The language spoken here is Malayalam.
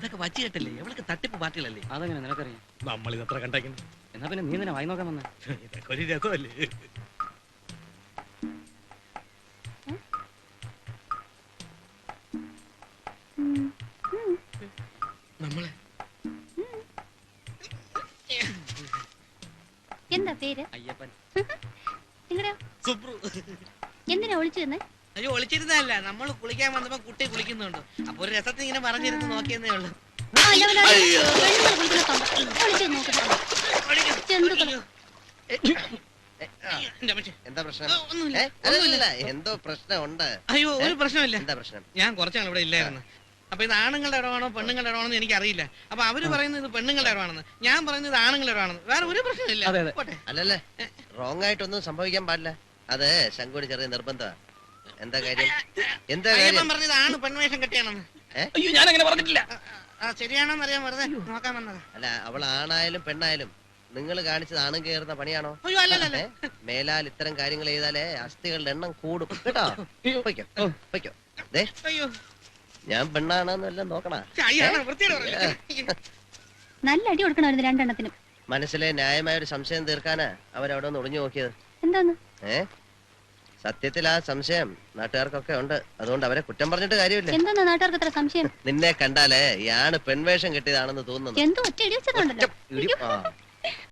ഇതൊക്കെ വച്ചു കേട്ടല്ലേ? എവളൊക്കെ തട്ടിപ്പ് പാർട്ടികളല്ലേ? അതെങ്ങനെ നിനക്കറിയാം? നമ്മൾ ഇതത്ര കണ്ടേക്കുന്നു. എന്നാ പിന്നെ നീ എന്തിനാ വായി നോക്കാൻ വന്നേ? ഇതൊക്കെ ഒരു രസമല്ലേ? നമ്മളെ എന്താ പേര്? അയ്യപ്പൻ. നിങ്ങളുടെയോ? സുബ്രു. എന്തിനാ ഒളിച്ചു തന്നെ? അയ്യോ, ഒളിച്ചിരുന്നല്ല, നമ്മൾ കുളിക്കാൻ വന്നപ്പോ കുട്ടി കുളിക്കുന്നുണ്ട്. അപ്പൊ ഒരു രസത്തിൽ ഇങ്ങനെ പറഞ്ഞിരുന്ന് നോക്കിയെന്നേ ഉള്ളു. എന്താ പ്രശ്നം? ഒന്നുമില്ല. എന്തോ പ്രശ്നമുണ്ട്. അയ്യോ, ഒരു പ്രശ്നമില്ല. എന്താ പ്രശ്നം? ഞാൻ കുറച്ചാണ് ഇവിടെ ഇല്ലായിരുന്നു. അപ്പൊ ഇത് ആണുങ്ങളുടെ ഇടമാണോ പെണ്ണുങ്ങളുടെ ഇടമാണോ എനിക്ക് അറിയില്ല. അപ്പൊ അവര് പറയുന്നത് ഇത് പെണ്ണുങ്ങളുടെ ഇടമാണെന്ന്, ഞാൻ പറയുന്നത് ഇത് ആണുങ്ങളുടെ ഇടമാണെന്ന്. വേറെ ഒരു പ്രശ്നമില്ല. പോട്ടെ. അല്ലല്ലേ, റോങ് ആയിട്ടൊന്നും സംഭവിക്കാൻ പാടില്ല. അത് ശങ്കുവിന് ചെറിയ നിർബന്ധമാണ്. എന്താ കാര്യം? എന്താ കാര്യം? പറഞ്ഞത് ആണ് പെൺവേഷം കെട്ടിയാണെന്ന്. അയ്യോ, ഞാൻ അങ്ങനെ പറഞ്ഞിട്ടില്ല. ശരിയാണോന്ന് അറിയാൻ വെറുതെ നോക്കാൻ വന്നതാ. അല്ല, അവൾ ആണായാലും പെണ്ണായാലും നിങ്ങൾ കാണിച്ചത് ആണും കയറുന്ന പണിയാണോ? അയ്യോ, അല്ലല്ല. മേലാൽ ഇത്തരം കാര്യങ്ങൾ ചെയ്താലേ അസ്ഥികളുടെ എണ്ണം കൂടും കേട്ടോ. പൊയ്ക്കോ, പൊയ്ക്കോ. ദേ, അയ്യോ, ഞാൻ പെണ്ണാണെന്നെല്ലാം നോക്കണ. നല്ല അടി കൊടുക്കണമായിരുന്നു രണ്ടെണ്ണത്തിനും. മനസ്സിലെ ന്യായമായ ഒരു സംശയം തീർക്കാനാ അവരവിടെ ഒന്ന് ഒളിഞ്ഞു നോക്കിയത്. എന്താന്ന്? സത്യത്തിൽ ആ സംശയം നാട്ടുകാർക്കൊക്കെ ഉണ്ട്. അതുകൊണ്ട് അവരെ കുറ്റം പറഞ്ഞിട്ട് കാര്യമില്ല. എന്താ നാട്ടുകാർക്ക് അത്ര സംശയം? നിന്നെ കണ്ടാലേ ഇയാണ് പെൺവേഷം കെട്ടിയതാണെന്ന് തോന്നുന്നു. എന്തോ ഒറ്റ ഇടി വെച്ചതുണ്ടല്ലോ.